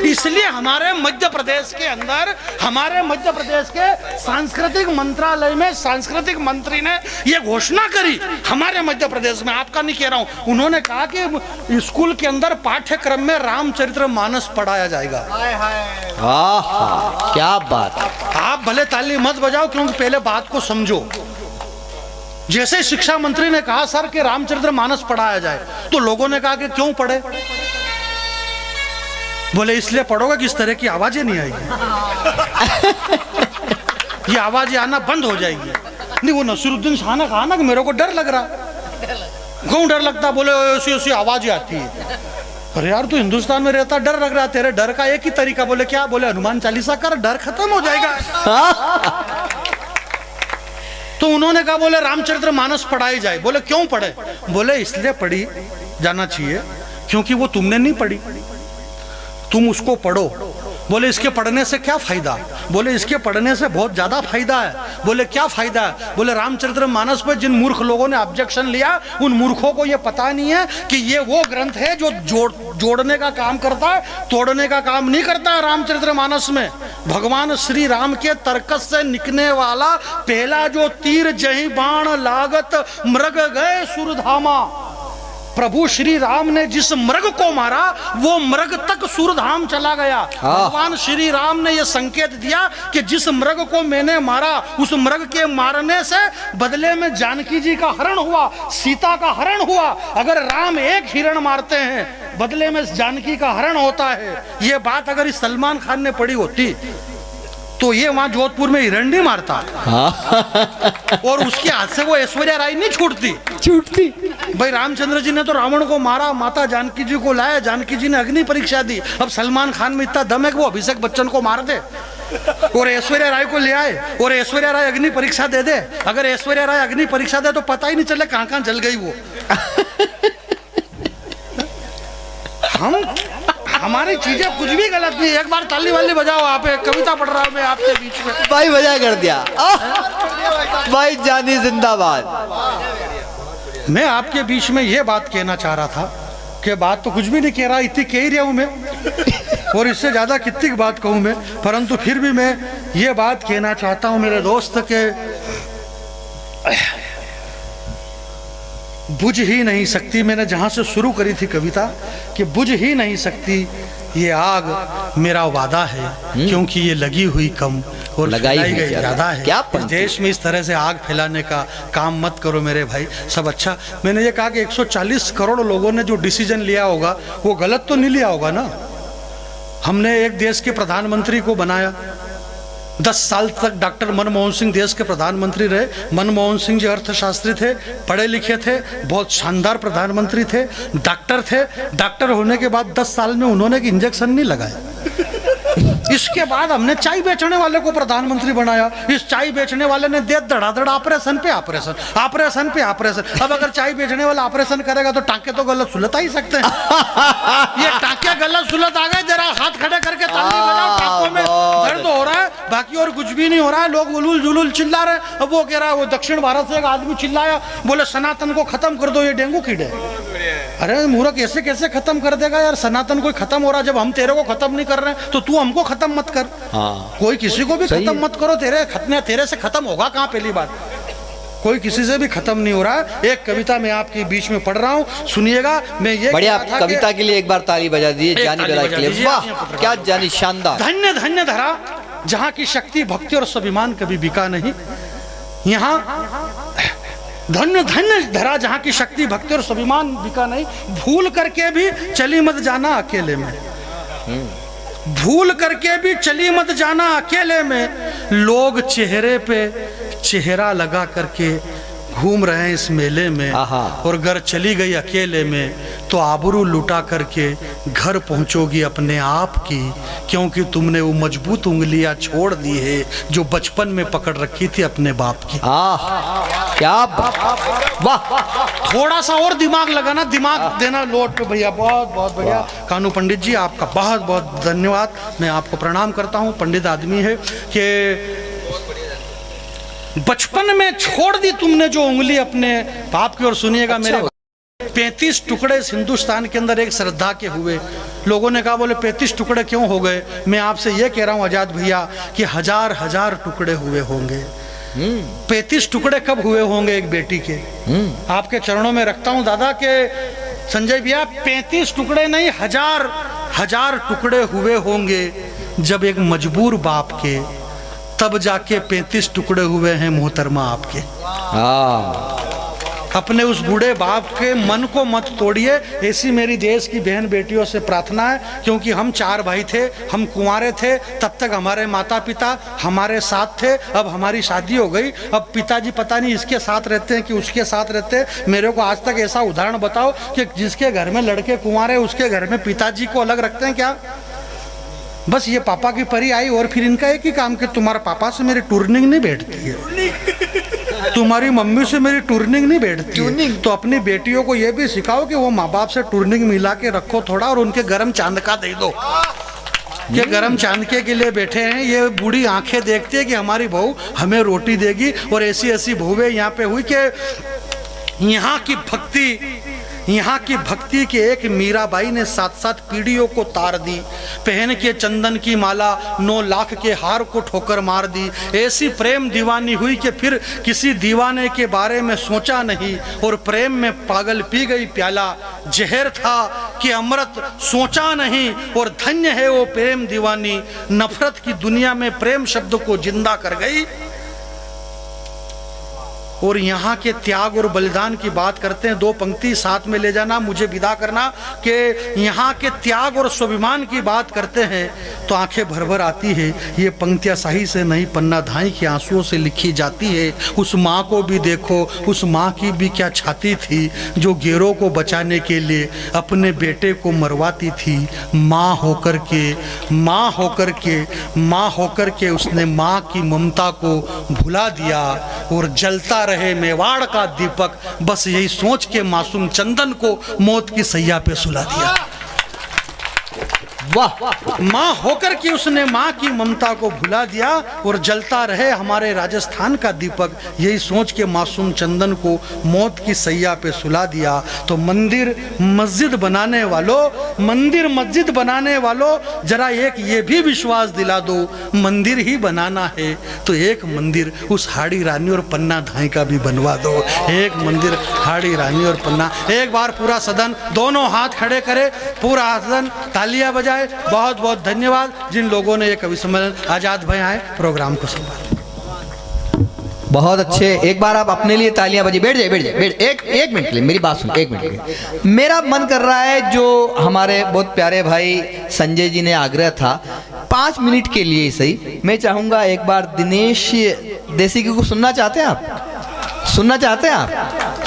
इसलिए हमारे मध्य प्रदेश के अंदर, हमारे मध्य प्रदेश के सांस्कृतिक मंत्रालय में सांस्कृतिक मंत्री ने यह घोषणा करी, हमारे मध्य प्रदेश में, आपका नहीं कह रहा हूं, उन्होंने कहा कि स्कूल के अंदर पाठ्यक्रम में रामचरितमानस पढ़ाया जाएगा। क्या बात। आप भले ताली मत बजाओ, क्योंकि पहले बात को समझो। जैसे शिक्षा मंत्री ने कहा सर कि रामचरितमानस पढ़ाया जाए, तो लोगों ने कहा कि क्यों पढ़े? बोले इसलिए पढ़ोगे कि इस तरह की आवाजें नहीं आएगी, ये आवाजें आना बंद हो जाएगी। नहीं, वो नसीरुद्दीन शाह ने कहा ना कि मेरे को डर लग रहा। क्यों डर लगता? बोले ऐसी ऐसी आवाजें आती है। अरे यार तू हिंदुस्तान में रहता, डर लग रहा, तेरे डर का एक ही तरीका। बोले क्या? बोले हनुमान चालीसा कर, डर खत्म हो जाएगा। तो उन्होंने कहा बोले रामचरितमानस पढ़ाई जाए। बोले क्यों पढ़े? बोले इसलिए पढ़ी जाना चाहिए क्योंकि वो तुमने नहीं पढ़ी, तुम उसको पढ़ो। बोले इसके पढ़ने से क्या फायदा? बोले इसके पढ़ने से बहुत ज्यादा फायदा है। बोले क्या फायदा है? बोले रामचरितमानस पे जिन मूर्ख लोगों ने ऑब्जेक्शन लिया, उन मूर्खों को ये पता नहीं है कि ये वो ग्रंथ है जो जोड़ने का काम करता है, तोड़ने का काम नहीं करता है। रामचरितमानस में भगवान श्री राम के तर्कस से निकलने वाला पहला जो तीर, जही बाण लागत मृग गए सुरधामा। प्रभु श्री राम ने जिस मृग को मारा, वो मृग तक सुरधाम चला गया। भगवान श्री राम ने यह संकेत दिया कि जिस मृग को मैंने मारा, उस मृग के मारने से बदले में जानकी जी का हरण हुआ, सीता का हरण हुआ। अगर राम एक हिरण मारते हैं, बदले में जानकी का हरण होता है। ये बात अगर इस सलमान खान ने पढ़ी होती तो ये वहां जोधपुर में हिरण नहीं मारता। और उसके हाथ से वो ऐश्वर्या राय नहीं छूटती। भाई रामचंद्र जी ने तो रावण को मारा, माता जानकी जी को लाया, जानकी जी ने अग्नि परीक्षा दी। अब सलमान खान में इतना दम है कि वो अभिषेक बच्चन को मार दे और ऐश्वर्या राय को ले आए और ऐश्वर्या राय अग्नि परीक्षा दे दे। अगर ऐश्वर्या राय अग्नि परीक्षा दे तो पता ही नहीं चले कहां कहां जल गई वो। हमारी चीजें कुछ भी गलत नहीं। एक बार ताली वाली बजाओ। आप एक कविता पढ़ रहा हूं मैं आपके बीच में। भाई मजा कर दिया। भाई जानी जिंदाबाद। मैं आपके बीच में ये बात कहना चाह रहा था कि बात तो कुछ भी नहीं कह रहा, इतनी कह ही रहा हूं मैं, और इससे ज्यादा कितनी बात कहूं मैं, परंतु फिर भी मैं ये बात कहना चाहता हूं मेरे दोस्त के बुझ ही नहीं सकती, मैंने जहां से शुरू करी थी कविता कि बुझ ही नहीं सकती ये आग, मेरा वादा है, क्योंकि ये लगी हुई कम और लगाई गई ज्यादा है। क्या इस देश में इस तरह से आग फैलाने का काम मत करो मेरे भाई। सब अच्छा, मैंने ये कहा कि 140 करोड़ लोगों ने जो डिसीजन लिया होगा वो गलत तो नहीं लिया होगा ना। हमने एक देश के प्रधानमंत्री को बनाया, 10 साल तक डॉक्टर मनमोहन सिंह देश के प्रधानमंत्री रहे। मनमोहन सिंह जी अर्थशास्त्री थे, पढ़े लिखे थे, बहुत शानदार प्रधानमंत्री थे, डॉक्टर थे। डॉक्टर होने के बाद 10 साल में उन्होंने एक इंजेक्शन नहीं लगाया। इसके बाद हमने चाय बेचने वाले को प्रधानमंत्री बनाया। इस चाय बेचने वाले ने दे धड़ाधड़ ऑपरेशन पे ऑपरेशन, ऑपरेशन पे ऑपरेशन। अब अगर चाय बेचने वाला ऑपरेशन करेगा तो टांके तो गलत सुलत आ ही सकते हैं। ये टांके गलत सुलत आ गए, जरा हाथ खड़े करके ताली बजाओ। टांकों में दर्द हो रहा है, बाकी और कुछ भी नहीं हो रहा है। लोग उलूल जुलूल चिल्ला रहे। अब वो कह रहा है, वो दक्षिण भारत से एक आदमी चिल्लाया, बोले सनातन को खत्म कर दो, ये डेंगू कीड़े। अरे मूर्ख, ऐसे कैसे खत्म कर देगा यार? सनातन कोई खत्म हो रहा, जब हम तेरे को खत्म नहीं कर रहे तो तू हमको खत्म मत कर। कोई किसी को भी खत्म मत करो। तेरे से खत्म होगा कहां? पहली बात, कोई किसी से भी खत्म नहीं हो रहा। एक कविता मैं आपके बीच में पढ़ रहा हूँ, सुनिएगा। मैं ये बढ़िया कविता के लिए एक बार ताली बजा दीजिए जानी बजा के लिए। वाह क्या जानी, शानदार। धन्य धन्य धरा जहाँ की शक्ति भक्ति और स्वाभिमान कभी बिका नहीं। यहाँ धन्य धन्य धरा जहाँ की शक्ति भक्ति और स्वाभिमान बिका नहीं। भूल करके भी चली मत जाना अकेले में, भूल करके भी चली मत जाना अकेले में। लोग चेहरे पे चेहरा लगा करके घूम रहे हैं इस मेले में, और घर चली गई अकेले में तो आबरू लुटा करके घर पहुंचोगी अपने आप की, क्योंकि तुमने वो मजबूत उंगलियां छोड़ दी है जो बचपन में पकड़ रखी थी अपने बाप की। क्या वाह, थोड़ा सा और दिमाग लगाना, दिमाग देना लोट पे भैया। बहुत बहुत बढ़िया कानू पंडित जी, आपका बहुत बहुत धन्यवाद। मैं आपको प्रणाम करता हूँ। पंडित आदमी है कि बचपन में छोड़ दी तुमने जो उंगली अपने बाप की। और सुनिएगा मेरे 35 टुकड़े इस हिंदुस्तान के अंदर एक श्रद्धा के हुए। लोगों ने कहा बोले 35 टुकड़े क्यों हो गए? मैं आपसे ये कह रहा हूँ आजाद भैया कि हजार हजार टुकड़े हुए होंगे। 35 टुकड़े कब हुए होंगे एक बेटी के? आपके चरणों में रखता हूँ दादा के संजय भैया, 35 टुकड़े नहीं, हजार हजार टुकड़े हुए होंगे जब एक मजबूर बाप के, तब जाके 35 टुकड़े हुए हैं मोहतरमा आपके। अपने उस बूढ़े बाप के मन को मत तोड़िए, ऐसी मेरी देश की बहन बेटियों से प्रार्थना है। क्योंकि हम 4 भाई थे, हम कुंवारे थे, तब तक हमारे माता पिता हमारे साथ थे। अब हमारी शादी हो गई, अब पिताजी पता नहीं इसके साथ रहते हैं कि उसके साथ रहते हैं। मेरे को आज तक ऐसा उदाहरण बताओ कि जिसके घर में लड़के कुंवारे उसके घर में पिताजी को अलग रखते हैं क्या? बस ये पापा की परी आई और फिर इनका एक ही काम कि तुम्हारे पापा से मेरी टूरनिंग नहीं बैठती है, तुम्हारी मम्मी से मेरी टूरनिंग नहीं बैठती है। तो अपनी बेटियों को ये भी सिखाओ कि वो माँ बाप से टूरनिंग मिला के रखो थोड़ा, और उनके गरम चांद का दे दो। ये गरम चांद के लिए बैठे हैं, ये बूढ़ी आंखें देखती है कि हमारी बहू हमें रोटी देगी। और ऐसी ऐसी बहुएं यहाँ पे हुई कि यहाँ की भक्ति के एक मीराबाई ने 7-7 पीढ़ियों को तार दी। पहन के चंदन की माला 9 लाख के हार को ठोकर मार दी। ऐसी प्रेम दीवानी हुई कि फिर किसी दीवाने के बारे में सोचा नहीं, और प्रेम में पागल पी गई प्याला। जहर था कि अमृत सोचा नहीं, और धन्य है वो प्रेम दीवानी, नफरत की दुनिया में प्रेम शब्द को जिंदा कर गई। और यहाँ के त्याग और बलिदान की बात करते हैं, 2 पंक्ति साथ में ले जाना, मुझे विदा करना, कि यहाँ के त्याग और स्वाभिमान की बात करते हैं तो आंखें भर भर आती है। ये पंक्तियाँ सही से नहीं, पन्ना धाई के आंसुओं से लिखी जाती है। उस माँ को भी देखो, उस माँ की भी क्या छाती थी जो गैरों को बचाने के लिए अपने बेटे को मरवाती थी। माँ होकर के उसने माँ की ममता को भुला दिया, और जलता रहे मेवाड़ का दीपक, बस यही सोच के मासूम चंदन को मौत की सैया पे सुला दिया। वाह! माँ होकर के उसने माँ की ममता को भुला दिया, और जलता रहे हमारे राजस्थान का दीपक, यही सोच के मासूम चंदन को मौत की सैया पे सुला दिया। तो मंदिर मस्जिद बनाने वालों, जरा एक ये भी विश्वास दिला दो, मंदिर ही बनाना है तो एक मंदिर उस हाड़ी रानी और पन्ना धाई का भी बनवा दो। एक मंदिर हाड़ी रानी और पन्ना। एक बार पूरा सदन दोनों हाथ खड़े करे, पूरा सदन तालियां बजाए। बहुत बहुत धन्यवाद जिन लोगों ने ये कवि सम्मेलन, आजाद भाई आए प्रोग्राम को संभाला। बहुत अच्छे। एक बार आप अपने लिए तालियां बजाइए। बैठ जाइए। एक मिनट के लिए मेरी बात सुन, 1 मिनट के लिए। मेरा मन कर रहा है, जो हमारे बहुत प्यारे भाई संजय जी ने आग्रह था, 5 मिनट के लिए सही, मैं चाहूंगा एक बार दिनेश देसी को सुनना चाहते हैं आप? सुनना चाहते हैं?